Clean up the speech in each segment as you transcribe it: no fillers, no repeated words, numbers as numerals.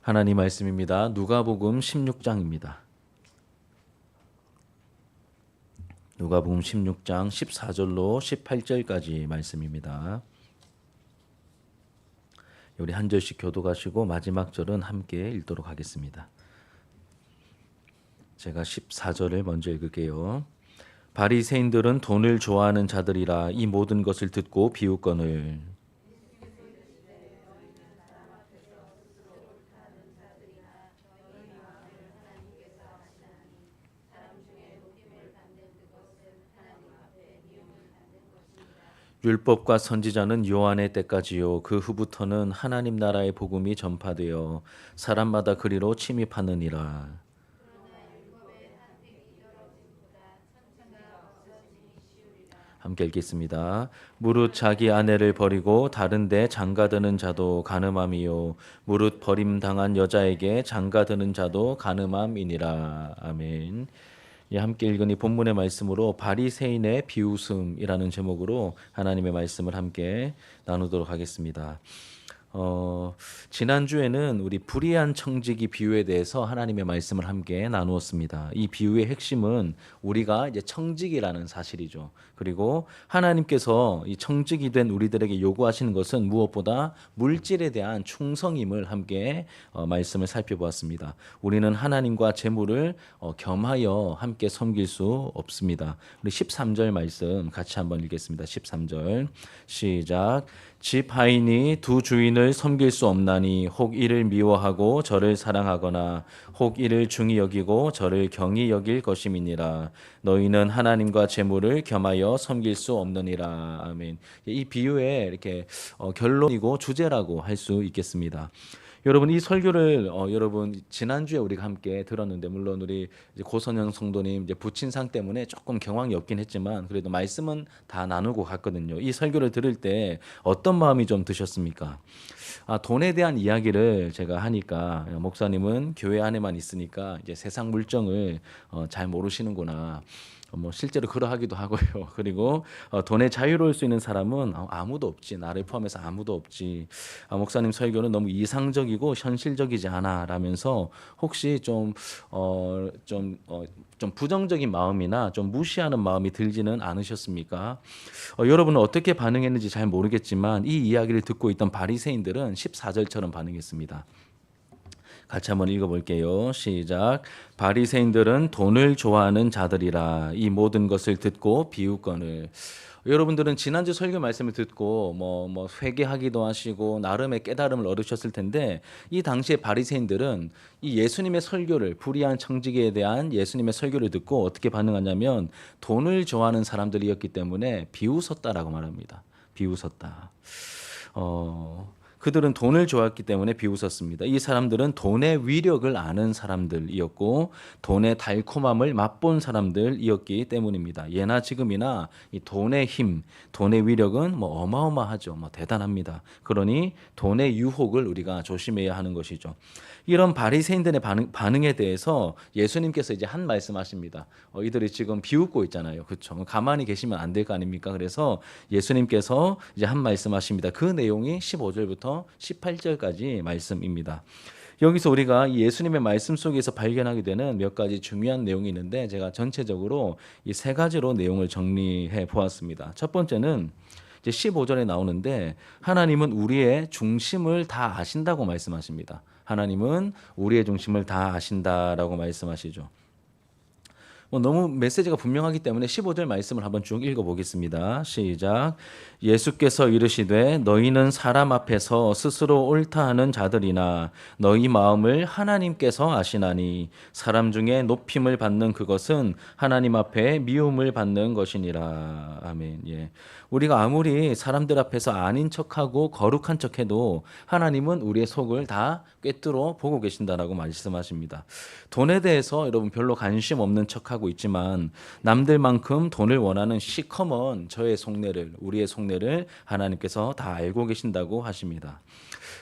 하나님 말씀입니다. 누가복음 16장입니다. 누가복음 16장 14절로 18절까지 말씀입니다. 우리 한 절씩 교독하시고 마지막 절은 함께 읽도록 하겠습니다. 제가 14절을 먼저 읽을게요. 바리새인들은 돈을 좋아하는 자들이라 이 모든 것을 듣고 비웃거늘 율법과 선지자는 요한의 때까지요 그 후부터는 하나님 나라의 복음이 전파되어 사람마다 그리로 침입하느니라. 함께 읽겠습니다. 무릇 자기 아내를 버리고 다른 데 장가드는 자도 간음함이요 무릇 버림당한 여자에게 장가드는 자도 간음함이니라. 아멘. 예, 함께 읽은 이 본문의 말씀으로 바리새인의 비웃음이라는 제목으로 하나님의 말씀을 함께 나누도록 하겠습니다. 지난주에는 우리 불의한 청지기 비유에 대해서 하나님의 말씀을 함께 나누었습니다. 이 비유의 핵심은 우리가 이제 청지기라는 사실이죠. 그리고 하나님께서 이 청지기 된 우리들에게 요구하시는 것은 무엇보다 물질에 대한 충성임을 함께 말씀을 살펴보았습니다. 우리는 하나님과 재물을 겸하여 함께 섬길 수 없습니다. 우리 13절 말씀 같이 한번 읽겠습니다. 13절 시작. 집 하인이 두 주인을 섬길 수 없나니 혹 이를 미워하고 저를 사랑하거나 혹 이를 중히 여기고 저를 경히 여길 것임이니라. 너희는 하나님과 재물을 겸하여 섬길 수 없느니라. 아멘. 이 비유의 이렇게 결론이고 주제라고 할 수 있겠습니다. 여러분 이 설교를 여러분 지난주에 우리가 함께 들었는데 물론 우리 이제 고선영 성도님 이제 부친상 때문에 조금 경황이 없긴 했지만 그래도 말씀은 다 나누고 갔거든요. 이 설교를 들을 때 어떤 마음이 좀 드셨습니까? 돈에 대한 이야기를 제가 하니까 목사님은 교회 안에만 있으니까 이제 세상 물정을 잘 모르시는구나. 뭐 실제로 그러하기도 하고요. 그리고 돈에 자유로울 수 있는 사람은 아무도 없지. 나를 포함해서 아무도 없지. 목사님 설교는 너무 이상적이고 현실적이지 않아라면서 혹시 좀 부정적인 마음이나 좀 무시하는 마음이 들지는 않으셨습니까? 여러분은 어떻게 반응했는지 잘 모르겠지만 이 이야기를 듣고 있던 바리새인들은 14절처럼 반응했습니다. 같이 한번 읽어볼게요. 시작. 바리새인들은 돈을 좋아하는 자들이라 이 모든 것을 듣고 비웃거늘. 여러분들은 지난주 설교 말씀을 듣고 뭐 회개하기도 하시고 나름의 깨달음을 얻으셨을 텐데 이 당시에 바리새인들은 이 예수님의 설교를 불의한 청지기에 대한 예수님의 설교를 듣고 어떻게 반응하냐면 돈을 좋아하는 사람들이었기 때문에 비웃었다라고 말합니다. 비웃었다. 그들은 돈을 좋아했기 때문에 비웃었습니다. 이 사람들은 돈의 위력을 아는 사람들이었고 돈의 달콤함을 맛본 사람들이었기 때문입니다. 예나 지금이나 이 돈의 힘, 돈의 위력은 뭐 어마어마하죠. 뭐 대단합니다. 그러니 돈의 유혹을 우리가 조심해야 하는 것이죠. 이런 바리새인들의 반응에 대해서 예수님께서 이제 한 말씀하십니다. 이들이 지금 비웃고 있잖아요. 그렇죠? 가만히 계시면 안 될 거 아닙니까? 그래서 예수님께서 이제 한 말씀하십니다. 그 내용이 15절부터 18절까지 말씀입니다. 여기서 우리가 예수님의 말씀 속에서 발견하게 되는 몇 가지 중요한 내용이 있는데 제가 전체적으로 이 세 가지로 내용을 정리해 보았습니다. 첫 번째는 이제 15절에 나오는데 하나님은 우리의 중심을 다 아신다고 말씀하십니다. 하나님은 우리의 중심을 다 아신다라고 말씀하시죠. 너무 메시지가 분명하기 때문에 15절 말씀을 한번 쭉 읽어보겠습니다. 시작. 예수께서 이르시되 너희는 사람 앞에서 스스로 옳다 하는 자들이나 너희 마음을 하나님께서 아시나니 사람 중에 높임을 받는 그것은 하나님 앞에 미움을 받는 것이니라. 아멘. 예. 우리가 아무리 사람들 앞에서 아닌 척하고 거룩한 척해도 하나님은 우리의 속을 다 꿰뚫어 보고 계신다라고 말씀하십니다. 돈에 대해서 여러분 별로 관심 없는 척하고 생각하고 있지만 남들만큼 돈을 원하는 시커먼 저의 속내를, 우리의 속내를 하나님께서 다 알고 계신다고 하십니다.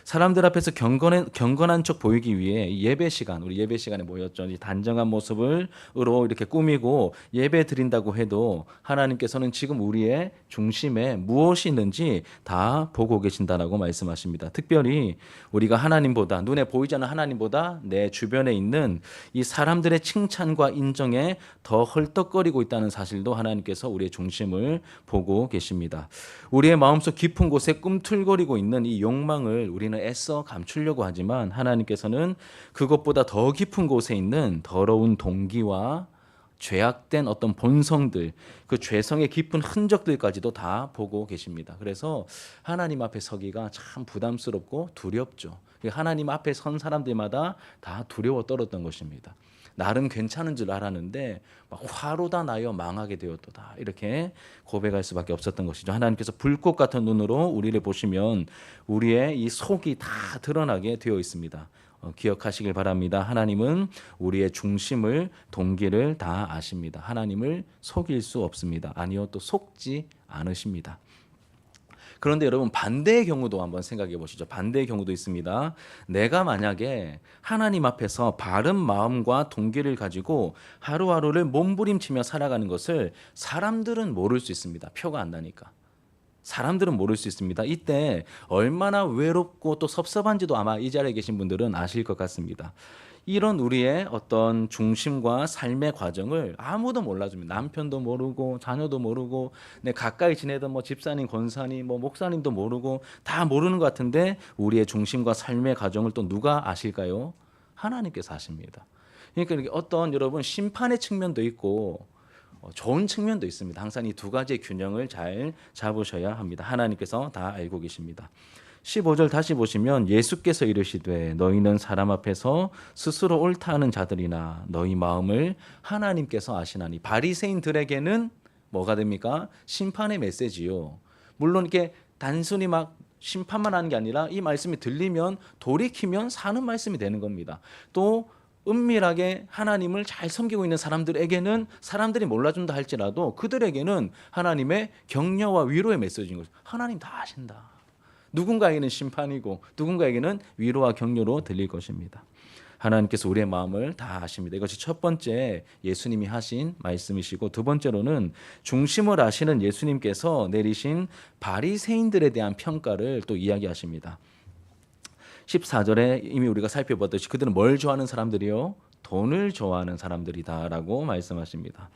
사람들 앞에서 경건한 척 보이기 위해 예배 시간, 우리 예배 시간에 모였죠. 이 단정한 모습으로 이렇게 꾸미고 예배 드린다고 해도 하나님께서는 지금 우리의 중심에 무엇이 있는지 다 보고 계신다라고 말씀하십니다. 특별히 우리가 하나님보다, 눈에 보이지 않는 하나님보다 내 주변에 있는 이 사람들의 칭찬과 인정에 더 헐떡거리고 있다는 사실도 하나님께서 우리의 중심을 보고 계십니다. 우리의 마음속 깊은 곳에 꿈틀거리고 있는 이 욕망을 우리는 애써 감추려고 하지만 하나님께서는 그것보다 더 깊은 곳에 있는 더러운 동기와 죄악된 어떤 본성들, 그 죄성의 깊은 흔적들까지도 다 보고 계십니다. 그래서 하나님 앞에 서기가 참 부담스럽고 두렵죠. 하나님 앞에 선 사람들마다 다 두려워 떨었던 것입니다. 나름 괜찮은 줄 알았는데 막 화로 다 나여 망하게 되었도다, 이렇게 고백할 수밖에 없었던 것이죠. 하나님께서 불꽃 같은 눈으로 우리를 보시면 우리의 이 속이 다 드러나게 되어 있습니다. 기억하시길 바랍니다. 하나님은 우리의 중심을, 동기를 다 아십니다. 하나님을 속일 수 없습니다. 아니요, 또 속지 않으십니다. 그런데 여러분, 반대의 경우도 한번 생각해 보시죠. 반대의 경우도 있습니다. 내가 만약에 하나님 앞에서 바른 마음과 동기를 가지고 하루하루를 몸부림치며 살아가는 것을 사람들은 모를 수 있습니다. 표가 안 나니까. 사람들은 모를 수 있습니다. 이때 얼마나 외롭고 또 섭섭한지도 아마 이 자리에 계신 분들은 아실 것 같습니다. 이런 우리의 어떤 중심과 삶의 과정을 아무도 몰라줍니다. 남편도 모르고 자녀도 모르고 내 가까이 지내던 뭐 집사님, 권사님, 뭐 목사님도 모르고 다 모르는 것 같은데 우리의 중심과 삶의 과정을 또 누가 아실까요? 하나님께서 아십니다. 그러니까 어떤 여러분 심판의 측면도 있고 좋은 측면도 있습니다. 항상 이 두 가지의 균형을 잘 잡으셔야 합니다. 하나님께서 다 알고 계십니다. 15절 다시 보시면 예수께서 이르시되 너희는 사람 앞에서 스스로 옳다 하는 자들이나 너희 마음을 하나님께서 아시나니. 바리새인들에게는 뭐가 됩니까? 심판의 메시지요. 물론 이렇게 단순히 막 심판만 하는 게 아니라 이 말씀이 들리면 돌이키면 사는 말씀이 되는 겁니다. 또 은밀하게 하나님을 잘 섬기고 있는 사람들에게는 사람들이 몰라준다 할지라도 그들에게는 하나님의 격려와 위로의 메시지인 거죠. 하나님 다 아신다. 누군가에게는 심판이고 누군가에게는 위로와 격려로 들릴 것입니다. 하나님께서 우리의 마음을 다 아십니다. 이것이 첫 번째 예수님이 하신 말씀이시고, 두 번째로는 중심을 아시는 예수님께서 내리신 바리새인들에 대한 평가를 또 이야기하십니다. 14절에 이미 우리가 살펴봤듯이 그들은 뭘 좋아하는 사람들이요? 돈을 좋아하는 사람들이다라고 말씀하십니다.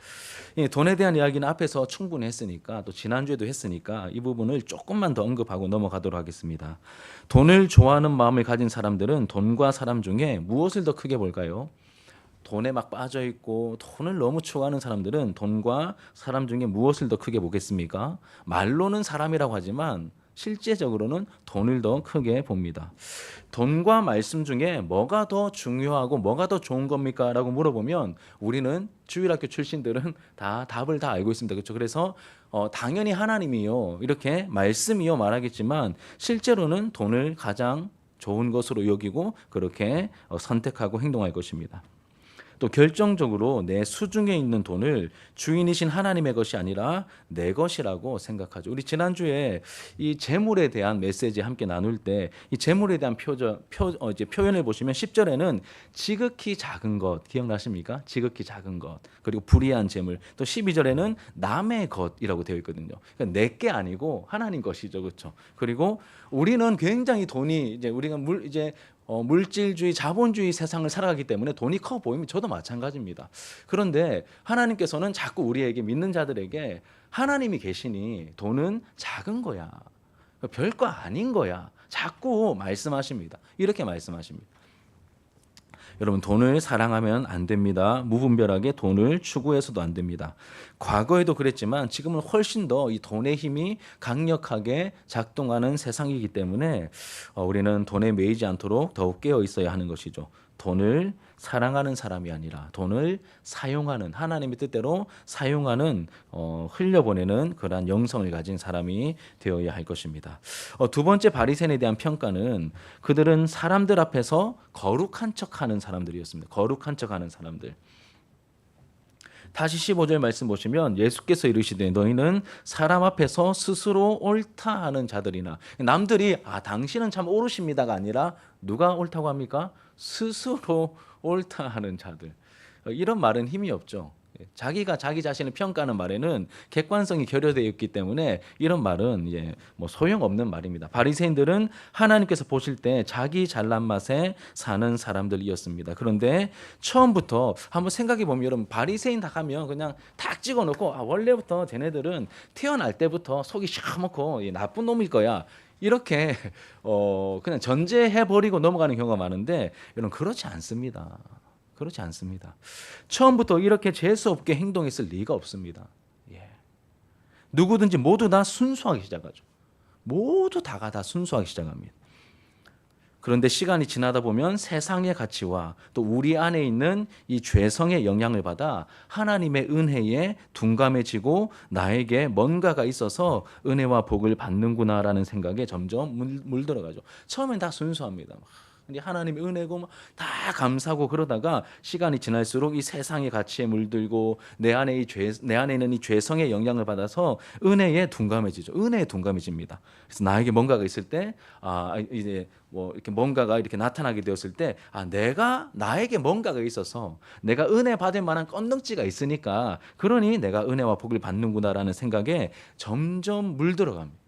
돈에 대한 이야기는 앞에서 충분히 했으니까, 또 지난주에도 했으니까 이 부분을 조금만 더 언급하고 넘어가도록 하겠습니다. 돈을 좋아하는 마음을 가진 사람들은 돈과 사람 중에 무엇을 더 크게 볼까요? 돈에 막 빠져 있고 돈을 너무 추구하는 사람들은 돈과 사람 중에 무엇을 더 크게 보겠습니까? 말로는 사람이라고 하지만 실제적으로는 돈을 더 크게 봅니다. 돈과 말씀 중에 뭐가 더 중요하고 뭐가 더 좋은 겁니까? 라고 물어보면 우리는 주일학교 출신들은 다 답을 다 알고 있습니다. 그렇죠? 그래서 당연히 하나님이요, 이렇게 말씀이요 말하겠지만 실제로는 돈을 가장 좋은 것으로 여기고 그렇게 선택하고 행동할 것입니다. 또 결정적으로 내 수중에 있는 돈을 주인이신 하나님의 것이 아니라 내 것이라고 생각하죠. 우리 지난주에 이 재물에 대한 메시지 함께 나눌 때 이 재물에 대한 표현을 보시면 10절에는 지극히 작은 것, 기억나십니까? 지극히 작은 것, 그리고 불의한 재물. 또 12절에는 남의 것이라고 되어 있거든요. 그러니까 내 게 아니고 하나님 것이죠, 그렇죠? 그리고 우리는 굉장히 돈이 우리가 물질주의, 자본주의 세상을 살아가기 때문에 돈이 커 보이면 저도 마찬가지입니다. 그런데 하나님께서는 자꾸 우리에게, 믿는 자들에게 하나님이 계시니 돈은 작은 거야, 별거 아닌 거야, 자꾸 말씀하십니다. 이렇게 말씀하십니다. 여러분, 돈을 사랑하면 안 됩니다. 무분별하게 돈을 추구해서도 안 됩니다. 과거에도 그랬지만 지금은 훨씬 더 이 돈의 힘이 강력하게 작동하는 세상이기 때문에 우리는 돈에 매이지 않도록 더욱 깨어 있어야 하는 것이죠. 돈을 사랑하는 사람이 아니라 돈을 사용하는, 하나님의 뜻대로 사용하는, 흘려보내는 그러한 영성을 가진 사람이 되어야 할 것입니다. 두 번째 바리새인에 대한 평가는 그들은 사람들 앞에서 거룩한 척하는 사람들이었습니다. 거룩한 척하는 사람들. 다시 15절 말씀 보시면 예수께서 이르시되 너희는 사람 앞에서 스스로 옳다 하는 자들이나 남들이 당신은 참 옳으십니다가 아니라 누가 옳다고 합니까? 스스로 옳다 하는 자들. 이런 말은 힘이 없죠. 자기가 자기 자신을 평가하는 말에는 객관성이 결여되어 있기 때문에 이런 말은 뭐 소용없는 말입니다. 바리새인들은 하나님께서 보실 때 자기 잘난 맛에 사는 사람들이었습니다. 그런데 처음부터 한번 생각해 보면 여러분 바리새인 다 가면 그냥 탁 찍어놓고 원래부터 쟤네들은 태어날 때부터 속이 시커멓고 나쁜 놈일 거야. 이렇게 그냥 전제해 버리고 넘어가는 경우가 많은데 여러분 그렇지 않습니다. 그렇지 않습니다. 처음부터 이렇게 재수 없게 행동했을 리가 없습니다. 누구든지 모두 다 순수하게 시작하죠. 모두 다가 다 순수하게 시작합니다. 그런데 시간이 지나다 보면 세상의 가치와 또 우리 안에 있는 이 죄성의 영향을 받아 하나님의 은혜에 둔감해지고 나에게 뭔가가 있어서 은혜와 복을 받는구나라는 생각에 점점 물들어가죠. 처음엔 다 순수합니다. 하나님의 은혜고 다 감사하고 그러다가 시간이 지날수록 이 세상의 가치에 물들고 내 안에 있는 이 죄성의 영향을 받아서 은혜에 둔감해지죠. 은혜에 둔감해집니다. 그래서 나에게 뭔가가 있을 때 이제 뭐 이렇게 뭔가가 이렇게 나타나게 되었을 때 나에게 뭔가가 있어서 내가 은혜 받을 만한 건능지가 있으니까 그러니 내가 은혜와 복을 받는구나라는 생각에 점점 물들어갑니다.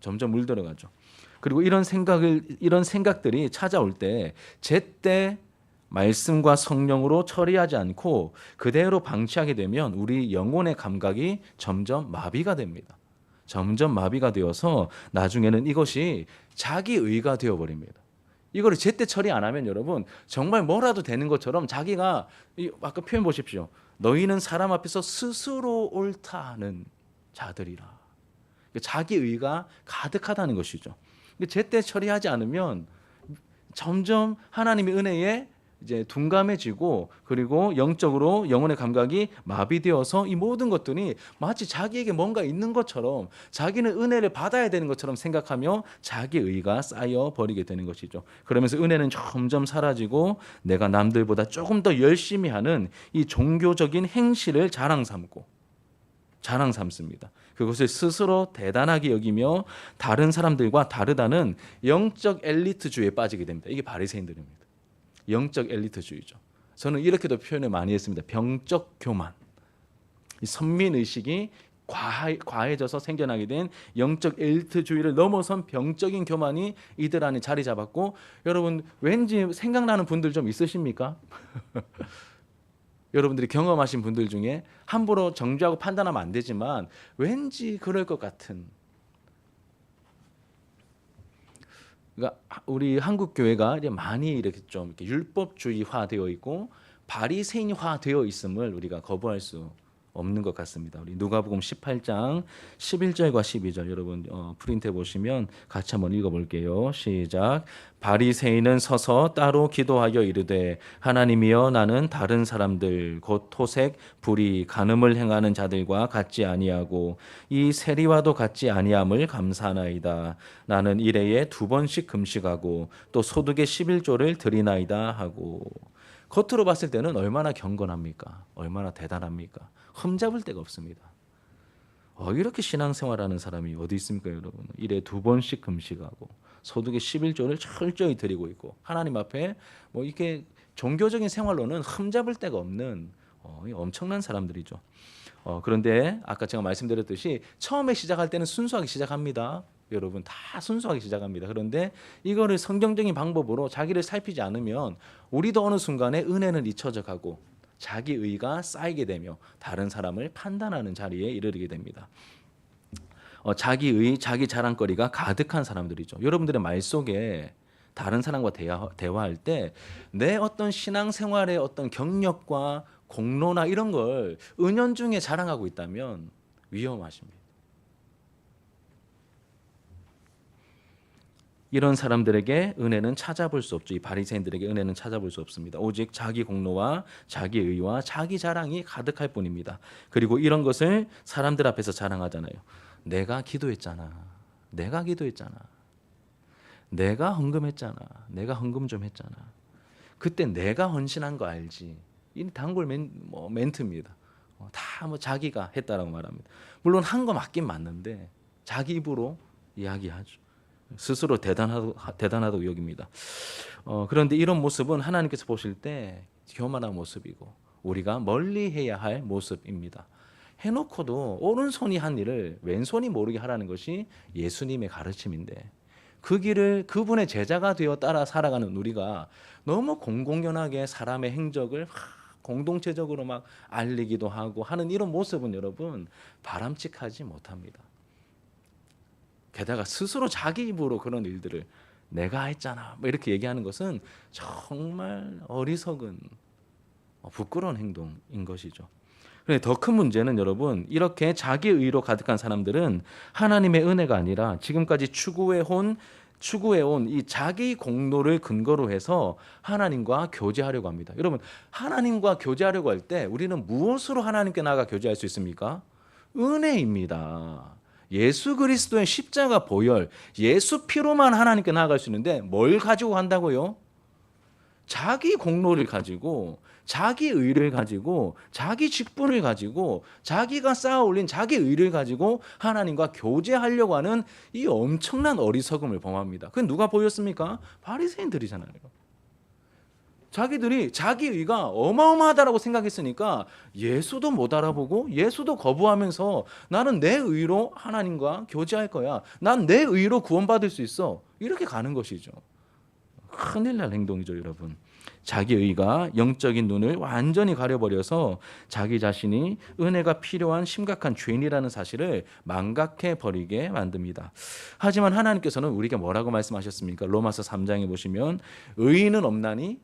점점 물들어가죠. 그리고 이런 생각들이 찾아올 때 제때 말씀과 성령으로 처리하지 않고 그대로 방치하게 되면 우리 영혼의 감각이 점점 마비가 됩니다. 점점 마비가 되어서 나중에는 이것이 자기의가 되어버립니다. 이거를 제때 처리 안 하면 여러분 정말 뭐라도 되는 것처럼 자기가 아까 표현 보십시오. 너희는 사람 앞에서 스스로 옳다 하는 자들이라. 자기의가 가득하다는 것이죠. 제때 처리하지 않으면 점점 하나님의 은혜에 이제 둔감해지고 그리고 영적으로 영혼의 감각이 마비되어서 이 모든 것들이 마치 자기에게 뭔가 있는 것처럼 자기는 은혜를 받아야 되는 것처럼 생각하며 자기의가 쌓여 버리게 되는 것이죠. 그러면서 은혜는 점점 사라지고 내가 남들보다 조금 더 열심히 하는 이 종교적인 행실을 자랑 삼습니다. 그것을 스스로 대단하게 여기며 다른 사람들과 다르다는 영적 엘리트주의에 빠지게 됩니다. 이게 바리새인들입니다. 영적 엘리트주의죠. 저는 이렇게도 표현을 많이 했습니다. 병적 교만. 이 선민의식이 과해져서 생겨나게 된 영적 엘리트주의를 넘어선 병적인 교만이 이들 안에 자리 잡았고 여러분 왠지 생각나는 분들 좀 있으십니까? 여러분들이 경험하신 분들 중에 함부로 정죄하고 판단하면 안 되지만 왠지 그럴 것 같은. 그러니까 우리 한국 교회가 이제 많이 이렇게 좀 이렇게 율법주의화되어 있고 바리새인화되어 있음을 우리가 거부할 수 없는 것 같습니다. 우리 누가복음 18장 11절과 12절 여러분 프린트해 보시면 같이 한번 읽어볼게요. 시작. 바리새인은 서서 따로 기도하여 이르되 하나님이여 나는 다른 사람들 곧 토색, 불의, 간음을 행하는 자들과 같지 아니하고 이 세리와도 같지 아니함을 감사하나이다. 나는 일해에 2번씩 금식하고 또 소득의 11조를 드리나이다 하고. 겉으로 봤을 때는 얼마나 경건합니까? 얼마나 대단합니까? 흠잡을 데가 없습니다. 이렇게 신앙생활하는 사람이 어디 있습니까, 여러분? 일에 2번씩 금식하고 소득의 11조를 철저히 드리고 있고 하나님 앞에 뭐 이렇게 종교적인 생활로는 흠잡을 데가 없는 엄청난 사람들이죠. 그런데 아까 제가 말씀드렸듯이 처음에 시작할 때는 순수하게 시작합니다. 여러분 다 순수하게 시작합니다. 그런데 이거를 성경적인 방법으로 자기를 살피지 않으면 우리도 어느 순간에 은혜는 잊혀져 가고 자기의가 쌓이게 되며 다른 사람을 판단하는 자리에 이르게 됩니다. 자기의, 자기 자랑거리가 가득한 사람들이죠. 여러분들의 말 속에 다른 사람과 대화할 때 내 어떤 신앙생활의 어떤 경력과 공로나 이런 걸 은연중에 자랑하고 있다면 위험하십니다. 이런 사람들에게 은혜는 찾아볼 수 없죠. 이 바리새인들에게 은혜는 찾아볼 수 없습니다. 오직 자기 공로와 자기 의와 자기 자랑이 가득할 뿐입니다. 그리고 이런 것을 사람들 앞에서 자랑하잖아요. 내가 기도했잖아. 내가 기도했잖아. 내가 헌금했잖아. 내가 헌금 좀 했잖아. 그때 내가 헌신한 거 알지. 이 단골 멘트입니다. 다 뭐 자기가 했다라고 말합니다. 물론 한 거 맞긴 맞는데 자기 입으로 이야기하죠. 스스로 대단하다고 여깁니다. 그런데 이런 모습은 하나님께서 보실 때 교만한 모습이고 우리가 멀리해야 할 모습입니다. 해놓고도 오른손이 한 일을 왼손이 모르게 하라는 것이 예수님의 가르침인데 그 길을 그분의 제자가 되어 따라 살아가는 우리가 너무 공공연하게 사람의 행적을 공동체적으로 막 알리기도 하고 하는 이런 모습은 여러분 바람직하지 못합니다. 게다가 스스로 자기 입으로 그런 일들을 내가 했잖아 뭐 이렇게 얘기하는 것은 정말 어리석은 부끄러운 행동인 것이죠. 그런데 더 큰 문제는 여러분 이렇게 자기 의로 가득한 사람들은 하나님의 은혜가 아니라 지금까지 추구해온 이 자기 공로를 근거로 해서 하나님과 교제하려고 합니다. 여러분 하나님과 교제하려고 할 때 우리는 무엇으로 하나님께 나아가 교제할 수 있습니까? 은혜입니다. 예수 그리스도의 십자가 보혈, 예수 피로만 하나님께 나아갈 수 있는데 뭘 가지고 간다고요? 자기 공로를 가지고 자기 의를 가지고 자기 직분을 가지고 자기가 쌓아 올린 자기 의를 가지고 하나님과 교제하려고 하는 이 엄청난 어리석음을 범합니다. 그건 누가 보였습니까? 바리새인들이잖아요. 자기들이 자기 의가 어마어마하다라고 생각했으니까 예수도 못 알아보고 예수도 거부하면서 나는 내 의로 하나님과 교제할 거야. 난 내 의로 구원받을 수 있어. 이렇게 가는 것이죠. 큰일 날 행동이죠, 여러분. 자기 의가 영적인 눈을 완전히 가려버려서 자기 자신이 은혜가 필요한 심각한 죄인이라는 사실을 망각해 버리게 만듭니다. 하지만 하나님께서는 우리에게 뭐라고 말씀하셨습니까? 로마서 3장에 보시면 의인은 없나니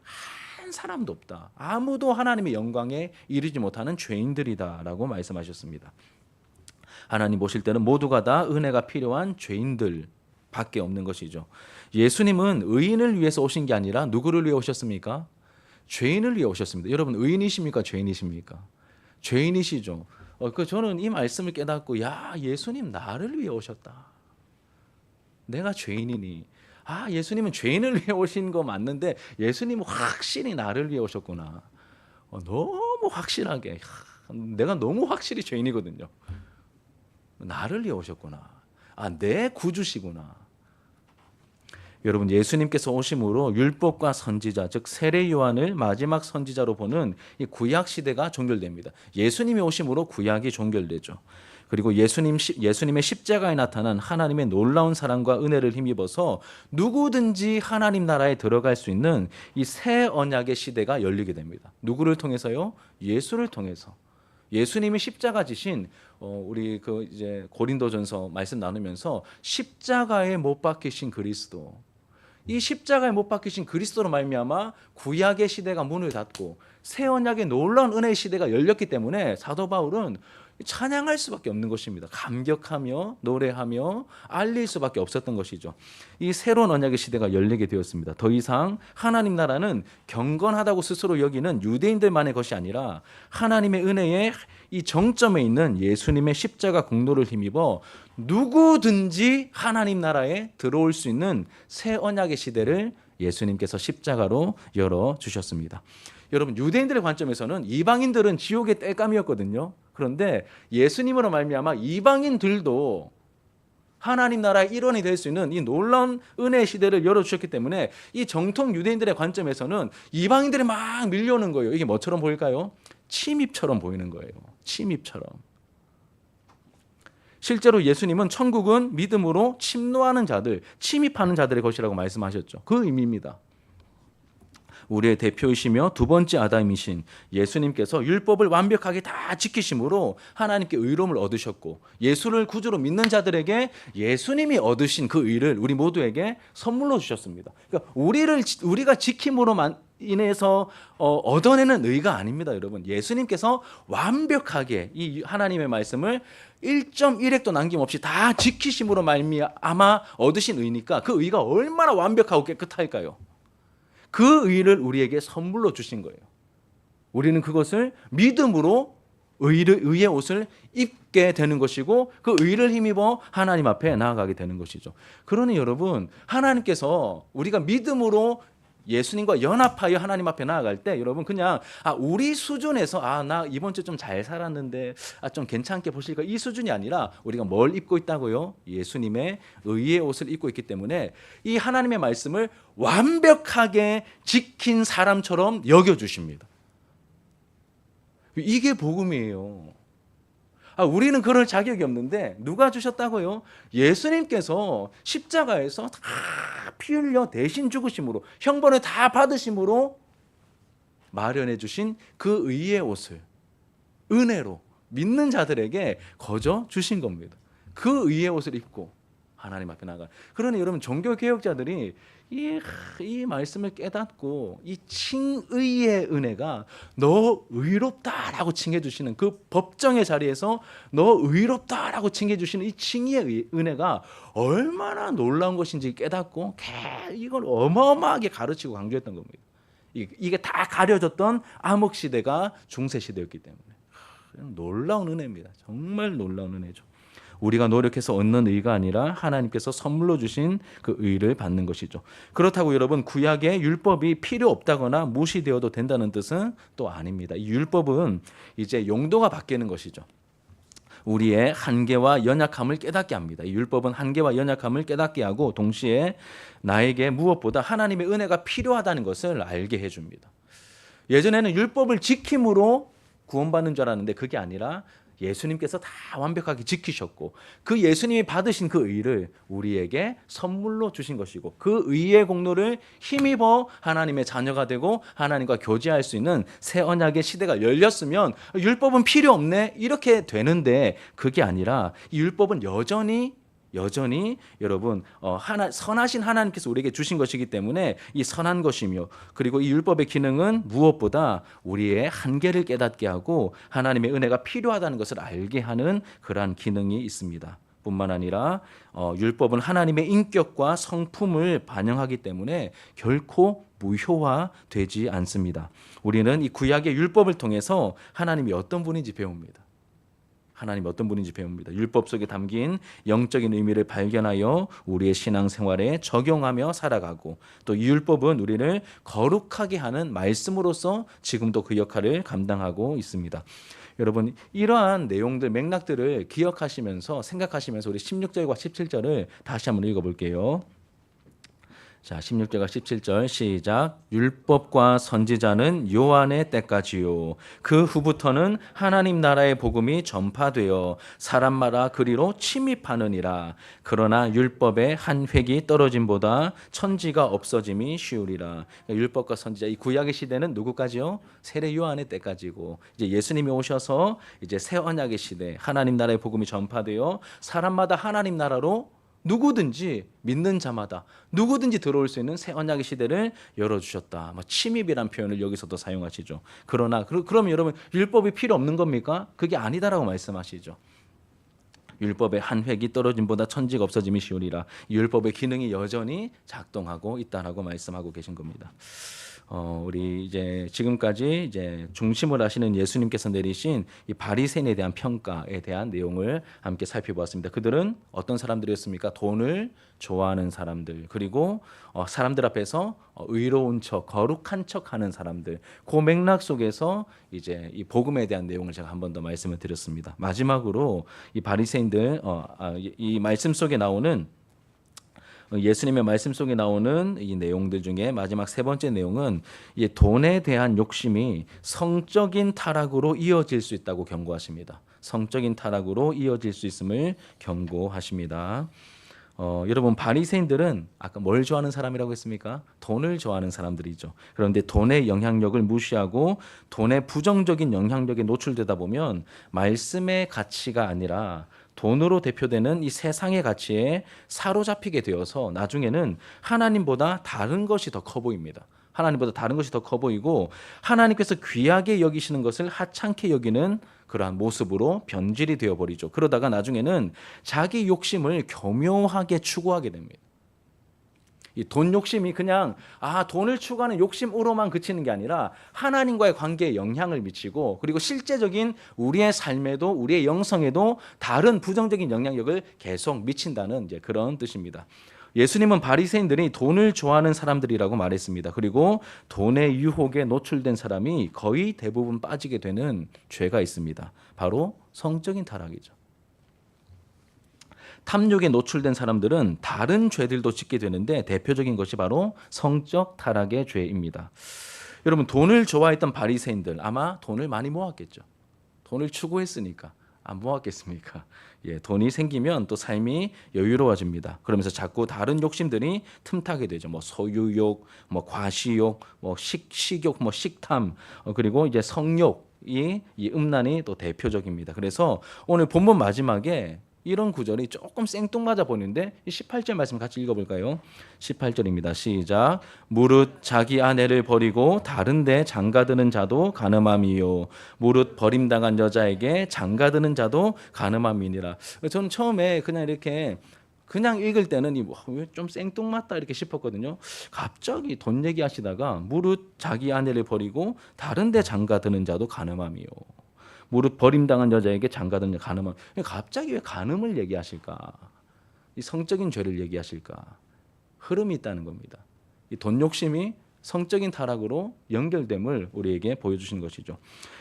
한 사람도 없다. 아무도 하나님의 영광에 이르지 못하는 죄인들이다라고 말씀하셨습니다. 하나님 보실 때는 모두가 다 은혜가 필요한 죄인들 밖에 없는 것이죠. 예수님은 의인을 위해서 오신 게 아니라 누구를 위해 오셨습니까? 죄인을 위해 오셨습니다. 여러분 의인이십니까? 죄인이십니까? 죄인이시죠. 저는 이 말씀을 깨닫고 야 예수님 나를 위해 오셨다. 내가 죄인이니 예수님은 죄인을 위해 오신 거 맞는데 예수님은 확실히 나를 위해 오셨구나. 너무 확실하게 내가 너무 확실히 죄인이거든요. 나를 위해 오셨구나. 내 구주시구나. 여러분 예수님께서 오심으로 율법과 선지자 즉 세례 요한을 마지막 선지자로 보는 이 구약 시대가 종결됩니다. 예수님이 오심으로 구약이 종결되죠. 그리고 예수님의 십자가에 나타난 하나님의 놀라운 사랑과 은혜를 힘입어서 누구든지 하나님 나라에 들어갈 수 있는 이 새 언약의 시대가 열리게 됩니다. 누구를 통해서요? 예수를 통해서. 예수님이 십자가 지신 우리 이제 고린도전서 말씀 나누면서 십자가에 못 박히신 그리스도. 이 십자가에 못 박히신 그리스도로 말미암아 구약의 시대가 문을 닫고 새 언약의 놀라운 은혜의 시대가 열렸기 때문에 사도 바울은 찬양할 수밖에 없는 것입니다. 감격하며 노래하며 알릴 수밖에 없었던 것이죠. 이 새로운 언약의 시대가 열리게 되었습니다. 더 이상 하나님 나라는 경건하다고 스스로 여기는 유대인들만의 것이 아니라 하나님의 은혜의 이 정점에 있는 예수님의 십자가 공로를 힘입어 누구든지 하나님 나라에 들어올 수 있는 새 언약의 시대를 예수님께서 십자가로 열어주셨습니다. 여러분 유대인들의 관점에서는 이방인들은 지옥의 땔감이었거든요. 그런데 예수님으로 말미암아 이방인들도 하나님 나라의 일원이 될 수 있는 이 놀라운 은혜의 시대를 열어주셨기 때문에 이 정통 유대인들의 관점에서는 이방인들이 막 밀려오는 거예요. 이게 뭐처럼 보일까요? 침입처럼 보이는 거예요. 침입처럼. 실제로 예수님은 천국은 믿음으로 침노하는 자들, 침입하는 자들의 것이라고 말씀하셨죠. 그 의미입니다. 우리의 대표이시며 두 번째 아담이신 예수님께서 율법을 완벽하게 다 지키심으로 하나님께 의로움을 얻으셨고 예수를 구주로 믿는 자들에게 예수님이 얻으신 그 의를 우리 모두에게 선물로 주셨습니다. 그러니까 우리가 지킴으로 인해서 얻어내는 의가 아닙니다, 여러분. 예수님께서 완벽하게 이 하나님의 말씀을 1.1획도 남김없이 다 지키심으로 말미암아 얻으신 의니까 그 의가 얼마나 완벽하고 깨끗할까요? 그 의를 우리에게 선물로 주신 거예요. 우리는 그것을 믿음으로 의의 옷을 입게 되는 것이고 그 의를 힘입어 하나님 앞에 나아가게 되는 것이죠. 그러니 여러분 하나님께서 우리가 믿음으로 예수님과 연합하여 하나님 앞에 나아갈 때 여러분 그냥 우리 수준에서 나 이번 주 좀 잘 살았는데 좀 괜찮게 보실까 이 수준이 아니라 우리가 뭘 입고 있다고요? 예수님의 의의 옷을 입고 있기 때문에 이 하나님의 말씀을 완벽하게 지킨 사람처럼 여겨 주십니다. 이게 복음이에요. 우리는 그럴 자격이 없는데 누가 주셨다고요? 예수님께서 십자가에서 다 피 흘려 대신 죽으심으로 형벌을 다 받으심으로 마련해 주신 그 의의 옷을 은혜로 믿는 자들에게 거저 주신 겁니다. 그 의의 옷을 입고 하나님 앞에 나가. 그러니 여러분 종교개혁자들이 이 말씀을 깨닫고 이 칭의의 은혜가 너 의롭다라고 칭해주시는 그 법정의 자리에서 너 의롭다라고 칭해주시는 이 칭의의 은혜가 얼마나 놀라운 것인지 깨닫고 이걸 어마어마하게 가르치고 강조했던 겁니다. 이게 다 가려졌던 암흑시대가 중세시대였기 때문에 놀라운 은혜입니다. 정말 놀라운 은혜죠. 우리가 노력해서 얻는 의가 아니라 하나님께서 선물로 주신 그 의를 받는 것이죠. 그렇다고 여러분 구약의 율법이 필요 없다거나 무시되어도 된다는 뜻은 또 아닙니다. 이 율법은 이제 용도가 바뀌는 것이죠. 우리의 한계와 연약함을 깨닫게 합니다. 이 율법은 한계와 연약함을 깨닫게 하고 동시에 나에게 무엇보다 하나님의 은혜가 필요하다는 것을 알게 해줍니다. 예전에는 율법을 지킴으로 구원받는 줄 알았는데 그게 아니라 예수님께서 다 완벽하게 지키셨고 그 예수님이 받으신 그 의를 우리에게 선물로 주신 것이고 그 의의 공로를 힘입어 하나님의 자녀가 되고 하나님과 교제할 수 있는 새 언약의 시대가 열렸으면 율법은 필요 없네 이렇게 되는데 그게 아니라 이 율법은 여전히 여러분 선하신 하나님께서 우리에게 주신 것이기 때문에 이 선한 것이며 그리고 이 율법의 기능은 무엇보다 우리의 한계를 깨닫게 하고 하나님의 은혜가 필요하다는 것을 알게 하는 그러한 기능이 있습니다. 뿐만 아니라 율법은 하나님의 인격과 성품을 반영하기 때문에 결코 무효화되지 않습니다. 우리는 이 구약의 율법을 통해서 하나님이 어떤 분인지 배웁니다. 하나님 어떤 분인지 배웁니다. 율법 속에 담긴 영적인 의미를 발견하여 우리의 신앙생활에 적용하며 살아가고 또 이 율법은 우리를 거룩하게 하는 말씀으로서 지금도 그 역할을 감당하고 있습니다. 여러분 이러한 내용들 맥락들을 기억하시면서 생각하시면서 우리 16절과 17절을 다시 한번 읽어볼게요. 자, 16절과 17절 시작. 율법과 선지자는 요한의 때까지요. 그 후부터는 하나님 나라의 복음이 전파되어 사람마다 그리로 침입하느니라. 그러나 율법의 한 획이 떨어짐보다 천지가 없어짐이 쉬우리라. 그러니까 율법과 선지자 이 구약의 시대는 누구까지요? 세례 요한의 때까지고 이제 예수님이 오셔서 이제 새 언약의 시대 하나님 나라의 복음이 전파되어 사람마다 하나님 나라로 누구든지 믿는 자마다 누구든지 들어올 수 있는 새 언약의 시대를 열어주셨다. 침입이란 표현을 여기서도 사용하시죠. 그러나 그러면 여러분 율법이 필요 없는 겁니까? 그게 아니다라고 말씀하시죠. 율법의 한 획이 떨어짐보다 천지가 없어짐이 쉬우리라. 율법의 기능이 여전히 작동하고 있다라고 말씀하고 계신 겁니다. 우리 이제 지금까지 이제 중심을 하시는 예수님께서 내리신 이 바리새인에 대한 평가에 대한 내용을 함께 살펴보았습니다. 그들은 어떤 사람들이었습니까? 돈을 좋아하는 사람들, 그리고 사람들 앞에서 의로운 척, 거룩한 척하는 사람들. 그 맥락 속에서 이제 이 복음에 대한 내용을 제가 한 번 더 말씀을 드렸습니다. 마지막으로 이 바리새인들 이 말씀 속에 나오는 예수님의 말씀 속에 나오는 이 내용들 중에 마지막 세 번째 내용은 이 돈에 대한 욕심이 성적인 타락으로 이어질 수 있다고 경고하십니다. 성적인 타락으로 이어질 수 있음을 경고하십니다. 여러분 바리새인들은 아까 뭘 좋아하는 사람이라고 했습니까? 돈을 좋아하는 사람들이죠. 그런데 돈의 영향력을 무시하고 돈의 부정적인 영향력에 노출되다 보면 말씀의 가치가 아니라 돈으로 대표되는 이 세상의 가치에 사로잡히게 되어서 나중에는 하나님보다 다른 것이 더 커 보입니다. 하나님보다 다른 것이 더 커 보이고 하나님께서 귀하게 여기시는 것을 하찮게 여기는 그러한 모습으로 변질이 되어버리죠. 그러다가 나중에는 자기 욕심을 교묘하게 추구하게 됩니다. 이 돈 욕심이 그냥 돈을 추구하는 욕심으로만 그치는 게 아니라 하나님과의 관계에 영향을 미치고 그리고 실제적인 우리의 삶에도 우리의 영성에도 다른 부정적인 영향력을 계속 미친다는 이제 그런 뜻입니다. 예수님은 바리새인들이 돈을 좋아하는 사람들이라고 말했습니다. 그리고 돈의 유혹에 노출된 사람이 거의 대부분 빠지게 되는 죄가 있습니다. 바로 성적인 타락이죠. 탐욕에 노출된 사람들은 다른 죄들도 짓게 되는데 대표적인 것이 바로 성적 타락의 죄입니다. 여러분, 돈을 좋아했던 바리새인들 아마 돈을 많이 모았겠죠. 돈을 추구했으니까. 안 모았겠습니까? 예, 돈이 생기면 또 삶이 여유로워집니다. 그러면서 자꾸 다른 욕심들이 틈타게 되죠. 뭐 소유욕, 뭐 과시욕, 뭐 식욕, 뭐 식탐, 그리고 이제 성욕이 이 음란이 또 대표적입니다. 그래서 오늘 본문 마지막에 이런 구절이 조금 생뚱맞아 보이는데 18절 말씀 같이 읽어볼까요? 18절입니다. 시작. 무릇 자기 아내를 버리고 다른 데 장가드는 자도 간음함이요 무릇 버림당한 여자에게 장가드는 자도 간음함이니라. 저는 처음에 그냥 이렇게 그냥 읽을 때는 왜 좀 생뚱맞다 이렇게 싶었거든요. 갑자기 돈 얘기하시다가 무릇 자기 아내를 버리고 다른 데 장가드는 자도 간음함이요 무릇 버림당한 여자에게 장가드는 간음은 갑자기 왜 간음을 얘기하실까? 이 성적인 죄를 얘기하실까? 흐름이 있다는 겁니다. 이 돈 욕심이 성적인 타락으로 연결됨을 우리에게 보여주시는 것이죠.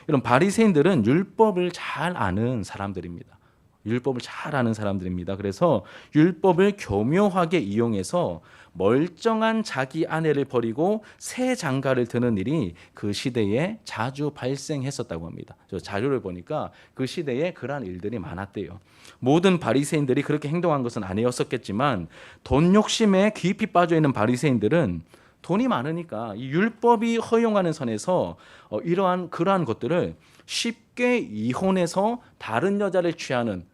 이런 바리새인들은 율법을 잘 아는 사람들입니다. 율법을 잘 아는 사람들입니다. 그래서 율법을 교묘하게 이용해서 멀쩡한 자기 아내를 버리고 새 장가를 드는 일이 그 시대에 자주 발생했었다고 합니다. 저 자료를 보니까 그 시대에 그러한 일들이 많았대요. 모든 바리새인들이 그렇게 행동한 것은 아니었었겠지만 돈 욕심에 깊이 빠져 있는 바리새인들은 돈이 많으니까 이 율법이 허용하는 선에서 그러한 것들을 쉽게 이혼해서 다른 여자를 취하는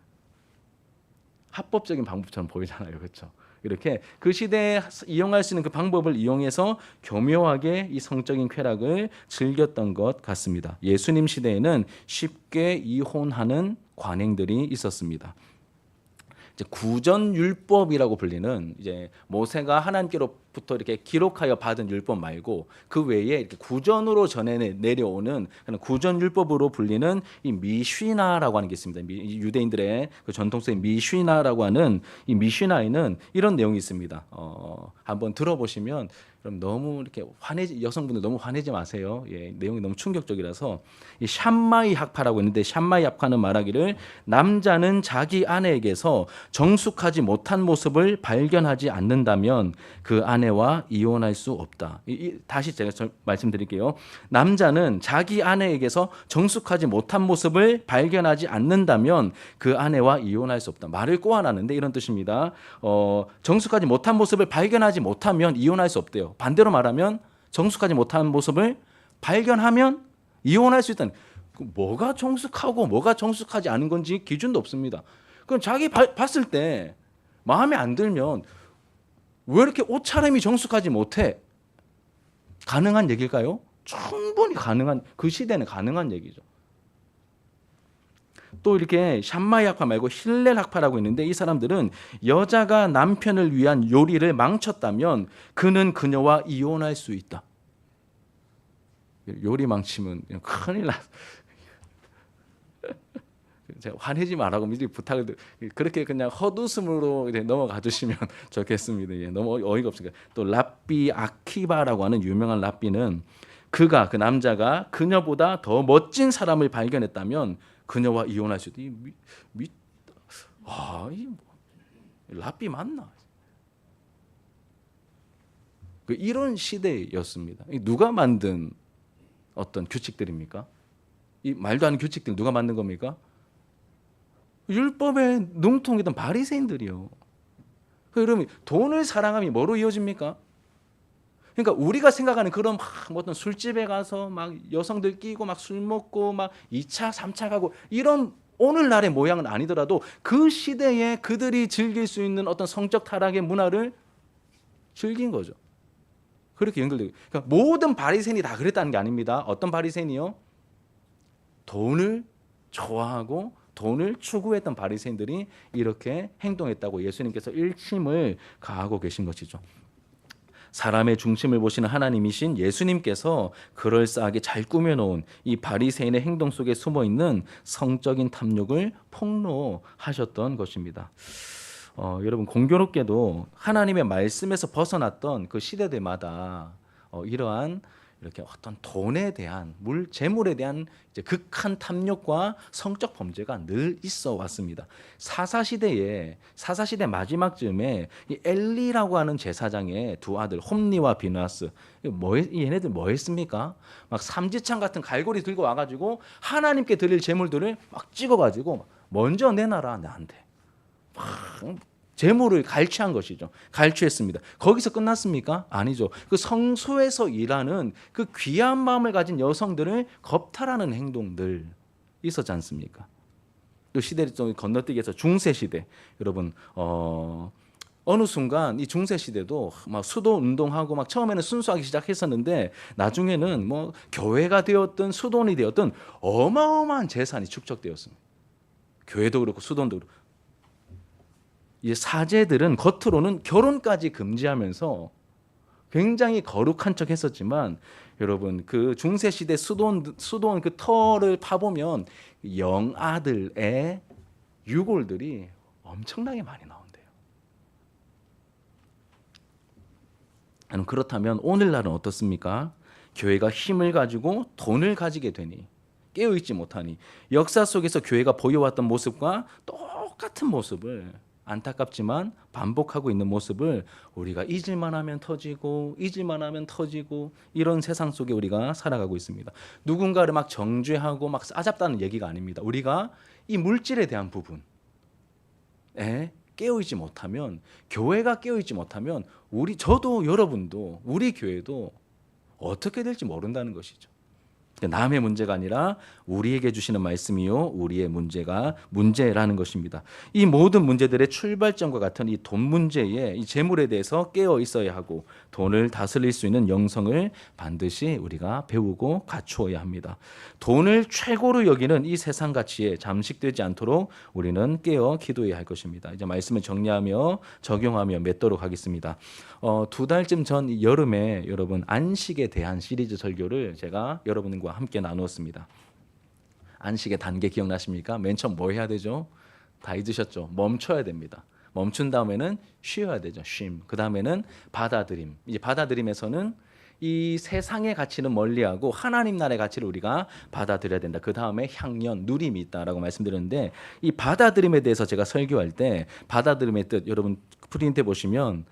합법적인 방법처럼 보이잖아요. 그렇죠? 이렇게 그 시대에 이용할 수 있는 그 방법을 이용해서 교묘하게 이 성적인 쾌락을 즐겼던 것 같습니다. 예수님 시대에는 쉽게 이혼하는 관행들이 있었습니다. 이제 구전율법이라고 불리는 이제 모세가 하나님께로부터 이렇게 기록하여 받은 율법 말고 그 외에 이렇게 구전으로 전해 내려오는 구전율법으로 불리는 이 미쉬나라고 하는 게 있습니다. 유대인들의 그 전통적인 미쉬나라고 하는 이 미쉬나에는 이런 내용이 있습니다. 한번 들어보시면 그럼 너무 이렇게 여성분들 너무 화내지 마세요. 예, 내용이 너무 충격적이라서 이 샴마이 학파라고 있는데 샴마이 학파는 말하기를 남자는 자기 아내에게서 정숙하지 못한 모습을 발견하지 않는다면 그 아내와 이혼할 수 없다. 다시 제가 말씀드릴게요. 남자는 자기 아내에게서 정숙하지 못한 모습을 발견하지 않는다면 그 아내와 이혼할 수 없다. 말을 꼬아놨는데 이런 뜻입니다. 정숙하지 못한 모습을 발견하지 못하면 이혼할 수 없대요. 반대로 말하면 정숙하지 못한 모습을 발견하면 이혼할 수 있다는, 뭐가 정숙하고 뭐가 정숙하지 않은 건지 기준도 없습니다. 그럼 자기 봤을 때 마음에 안 들면 왜 이렇게 옷차림이 정숙하지 못해? 가능한 얘기일까요? 충분히 가능한, 그 시대는 가능한 얘기죠. 또 이렇게 샴마이 학파 말고 힐렐 학파라고 있는데 이 사람들은 여자가 남편을 위한 요리를 망쳤다면 그는 그녀와 이혼할 수 있다. 요리 망치면 큰일 나. 제가 화내지 말라고 미리 부탁을 그렇게 그냥 헛웃음으로 넘어가 주시면 좋겠습니다. 예, 너무 어이가 없으니까. 또 랍비 아키바라고 하는 유명한 랍비는 그 남자가 그녀보다 더 멋진 사람을 발견했다면 그녀와 이혼할 수 있다. 랍비 맞나? 이런 시대였습니다. 누가 만든 어떤 규칙들입니까? 이 말도 안 되는 규칙들 누가 만든 겁니까? 율법에 능통했던 바리새인들이요. 그러면 돈을 사랑함이 뭐로 이어집니까? 그러니까 우리가 생각하는 그런 어떤 술집에 가서 막 여성들 끼고 막 술 먹고 막 2차, 3차 가고 이런 오늘날의 모양은 아니더라도 그 시대에 그들이 즐길 수 있는 어떤 성적 타락의 문화를 즐긴 거죠. 그렇게 연결되고. 그러니까 모든 바리새인이 다 그랬다는 게 아닙니다. 어떤 바리새인이요? 돈을 좋아하고 돈을 추구했던 바리새인들이 이렇게 행동했다고 예수님께서 일침을 가하고 계신 것이죠. 사람의 중심을 보시는 하나님이신 예수님께서 그럴싸하게 잘 꾸며놓은 이 바리새인의 행동 속에 숨어있는 성적인 탐욕을 폭로하셨던 것입니다. 여러분 공교롭게도 하나님의 말씀에서 벗어났던 그 시대들마다 이러한 이렇게 어떤 돈에 대한 재물에 대한 이제 극한 탐욕과 성적 범죄가 늘 있어 왔습니다. 사사시대 마지막쯤에 이 엘리라고 하는 제사장의 두 아들 홈니와 비나스 얘네들 뭐 했습니까? 막 삼지창 같은 갈고리 들고 와가지고 하나님께 드릴 제물들을 막 찍어가지고 먼저 내놔라 나한테. 재물을 갈취한 것이죠. 갈취했습니다. 거기서 끝났습니까? 아니죠. 그 성소에서 일하는 그 귀한 마음을 가진 여성들을 겁탈하는 행동들 있었지 않습니까? 또 시대를 좀 건너뛰기해서 중세 시대 여러분 어느 순간 이 중세 시대도 막 수도 운동하고 막 처음에는 순수하기 시작했었는데 나중에는 뭐 교회가 되었든 수도원이 되었든 어마어마한 재산이 축적되었습니다. 교회도 그렇고 수도원도 그렇고. 이 사제들은 겉으로는 결혼까지 금지하면서 굉장히 거룩한 척 했었지만 여러분 그 중세 시대 수도원 그 터를 파보면 영아들의 유골들이 엄청나게 많이 나온대요. 그렇다면 오늘날은 어떻습니까? 교회가 힘을 가지고 돈을 가지게 되니 깨어있지 못하니 역사 속에서 교회가 보여왔던 모습과 똑같은 모습을 안타깝지만 반복하고 있는 모습을 우리가 잊을만 하면 터지고 이런 세상 속에 우리가 살아가고 있습니다. 누군가를 막 정죄하고 막 싸잡다는 얘기가 아닙니다. 우리가 이 물질에 대한 부분에 깨어있지 못하면 교회가 깨어있지 못하면 저도 여러분도 우리 교회도 어떻게 될지 모른다는 것이죠. 남의 문제가 아니라 우리에게 주시는 말씀이요 우리의 문제라는 것입니다. 이 모든 문제들의 출발점과 같은 이 돈 문제에 이 재물에 대해서 깨어 있어야 하고 돈을 다스릴 수 있는 영성을 반드시 우리가 배우고 갖추어야 합니다. 돈을 최고로 여기는 이 세상 가치에 잠식되지 않도록 우리는 깨어 기도해야 할 것입니다. 이제 말씀을 정리하며 적용하며 맺도록 하겠습니다. 2달쯤 전 여름에 여러분 안식에 대한 시리즈 설교를 제가 여러분과 함께 나누었습니다. 안식의 단계 기억나십니까? 맨 처음 뭐 해야 되죠? 다 잊으셨죠? 멈춰야 됩니다. 멈춘 다음에는 쉬어야 되죠. 쉼. 그 다음에는 받아들임. 이제 받아들임에서는 이 세상의 가치는 멀리하고 하나님 나라의 가치를 우리가 받아들여야 된다. 그 다음에 향연, 누림이 있다라고 말씀드렸는데 이 받아들임에 대해서 제가 설교할 때 받아들임의 뜻 여러분 프린트에 보시면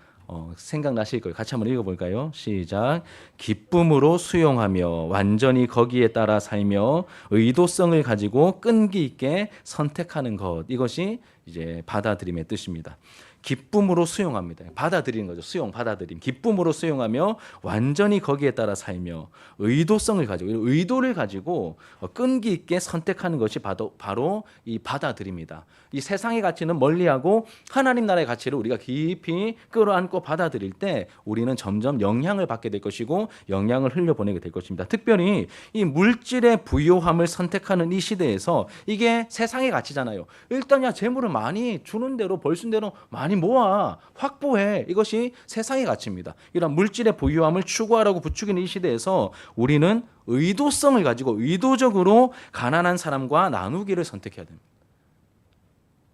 생각나실 거예요. 같이 한번 읽어볼까요? 시작. 기쁨으로 수용하며 완전히 거기에 따라 살며 의도성을 가지고 끈기 있게 선택하는 것. 이것이 이제 받아들임의 뜻입니다. 기쁨으로 수용합니다. 받아들이는 거죠. 받아들임. 기쁨으로 수용하며 완전히 거기에 따라 살며 의도성을 가지고 의도를 가지고 끈기 있게 선택하는 것이 바로 이 받아들입니다. 이 세상의 가치는 멀리하고 하나님 나라의 가치를 우리가 깊이 끌어안고 받아들일 때 우리는 점점 영향을 받게 될 것이고 영향을 흘려보내게 될 것입니다. 특별히 이 물질의 부요함을 선택하는 이 시대에서 이게 세상의 가치잖아요. 일단 재물을 많이 주는 대로 벌 수 있는 대로 많이 모아 확보해. 이것이 세상의 가치입니다. 이런 물질의 부유함을 추구하라고 부추기는 이 시대에서 우리는 의도성을 가지고 의도적으로 가난한 사람과 나누기를 선택해야 됩니다.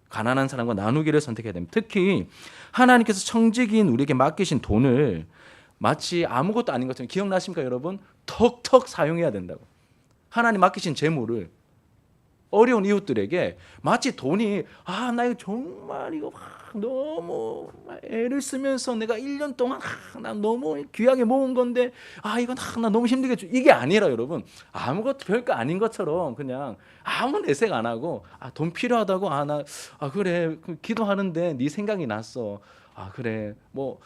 가난한 사람과 나누기를 선택해야 됩니다. 특히 하나님께서 청지기인 우리에게 맡기신 돈을 마치 아무것도 아닌 것처럼 기억나십니까 여러분? 턱턱 사용해야 된다고. 하나님 맡기신 재물을 어려운 이웃들에게 마치 돈이 나 이거 정말 이거 너무 애를 쓰면서 내가 1년 동안 나 너무 귀하게 모은 건데 이건 나 너무 힘들게 이게 아니라 여러분 아무것도 별거 아닌 것처럼 그냥 아무 내색 안 하고 돈 필요하다고 그래 기도하는데 네 생각이 났어 그래 뭐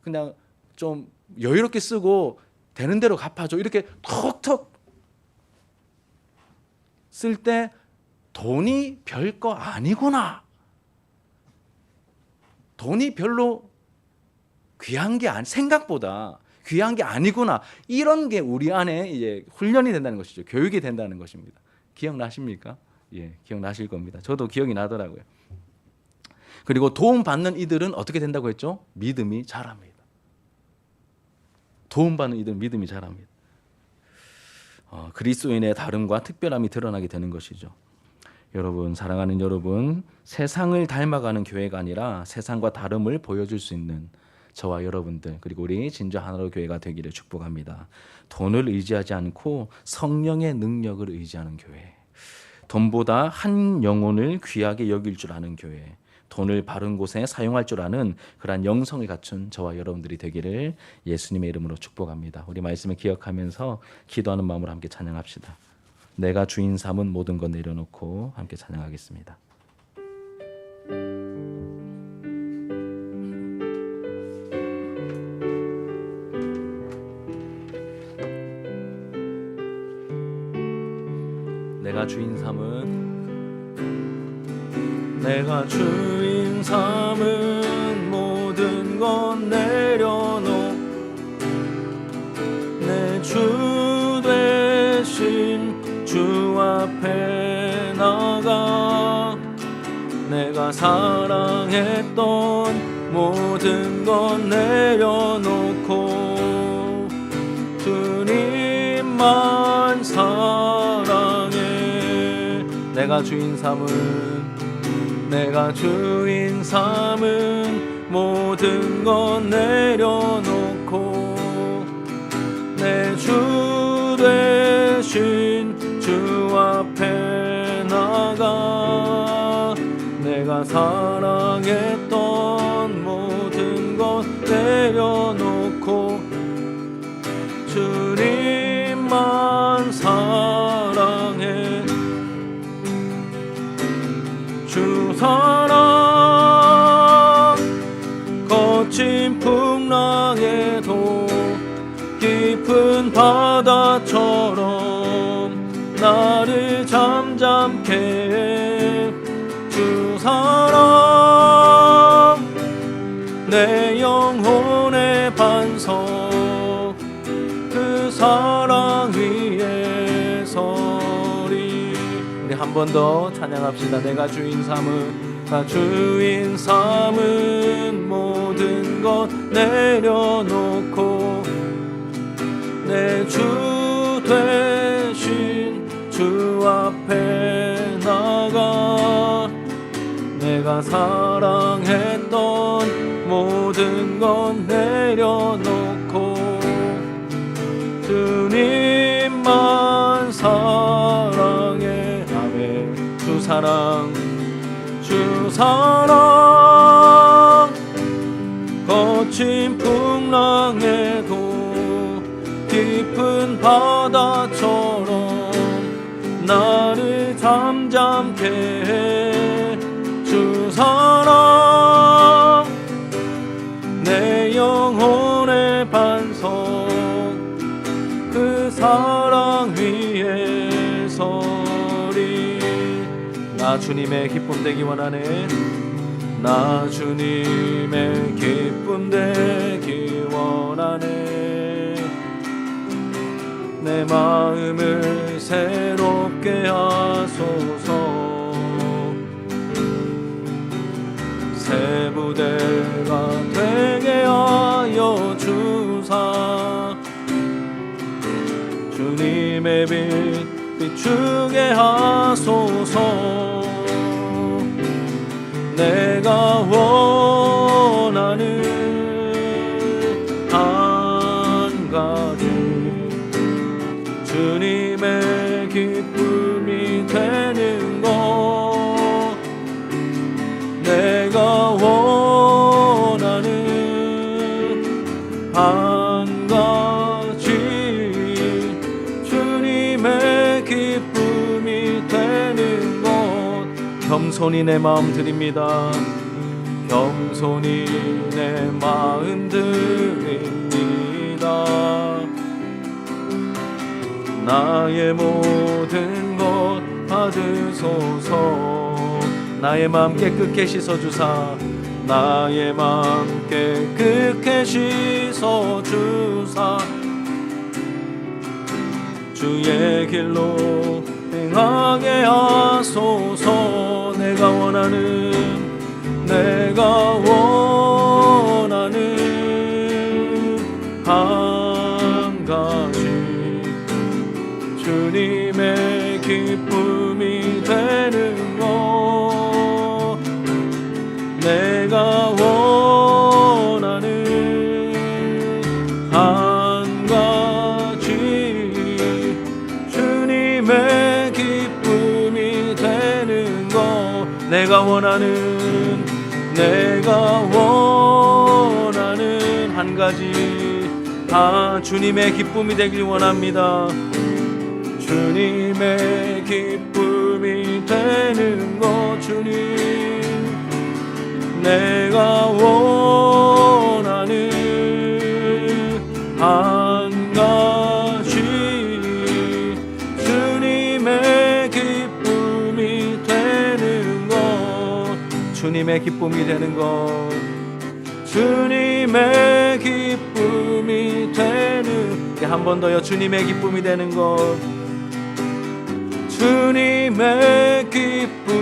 그냥 좀 여유롭게 쓰고 되는 대로 갚아줘 이렇게 톡톡 쓸 때 돈이 별거 아니구나. 돈이 별로 귀한 게 생각보다 귀한 게 아니구나. 이런 게 우리 안에 이제 훈련이 된다는 것이죠. 교육이 된다는 것입니다. 기억나십니까? 예, 기억나실 겁니다. 저도 기억이 나더라고요. 그리고 도움 받는 이들은 어떻게 된다고 했죠? 믿음이 자랍니다. 도움 받는 이들은 믿음이 자랍니다. 그리스도인의 다름과 특별함이 드러나게 되는 것이죠. 여러분, 사랑하는 여러분, 세상을 닮아가는 교회가 아니라 세상과 다름을 보여줄 수 있는 저와 여러분들, 그리고 우리 진주 하나로 교회가 되기를 축복합니다. 돈을 의지하지 않고 성령의 능력을 의지하는 교회, 돈보다 한 영혼을 귀하게 여길 줄 아는 교회, 돈을 바른 곳에 사용할 줄 아는 그러한 영성을 갖춘 저와 여러분들이 되기를 예수님의 이름으로 축복합니다. 우리 말씀을 기억하면서 기도하는 마음으로 함께 찬양합시다. 내가 주인 삼은 모든 것 내려놓고 함께 찬양하겠습니다. 내가 주인 삼은 모든 것 내려놓고 내 주 되신 주 앞에 나가 내가 사랑했던 모든 것 내려놓고 주님만 사랑해. 내가 주인 삼은 모든 것 내려놓고 내 주 되신 주 앞에 나가 내가 사랑했던 모든 것 내려놓고 주님만 사랑해. 주 사랑 거친 풍랑에도 깊은 바다처럼 나를 잠잠케 해. 주 사랑 내 영혼의 반석 그 사랑 위에 서리. 우리 한 번 더 찬양합시다. 내가 주인 삼은 모든 것 내려놓고 내 주 되신 주 앞에 나가 내가 사랑했던 모든 것 내려놓고 주님만 사랑해. 아멘. 주 사랑 거친 풍랑에도 깊은 바다처럼 나를 잠잠케 해. 주 사랑 내 영혼의 반석 그 사랑 위에 서리. 나 주님의 기쁨 되기 원하네. 나 주님의 기쁨 되기 원하네. 내 마음을 새롭게 하소서. 새 부대가 되게 하여 주사 주님의 빛 비추게 하소서. 내가 원하는 한 가지 주님의 기쁨이 되는 것. 내가 원하는 한 가지 주님의 기쁨이 되는 것. 겸손히 내 마음 드립니다. 겸손히 내 마음 드립니다. 나의 모든 것 받으소서. 나의 마음 깨끗게 씻어주사 나의 마음 깨끗게 씻어주사 주의 길로 행하게 하소서. 내가 원하는 한 가지 주님의 기쁨이 되는 한 가지 주님의 기쁨이 되길 원합니다. 주님의 기쁨이 되는 것 주님 내가 원하는 한 가지 주님의 기쁨이 되는 것 주님의 기쁨이 되는 것 주님의 기쁨이 되는 한 번 더요. 주님의 기쁨이 되는 것 주님의 기쁨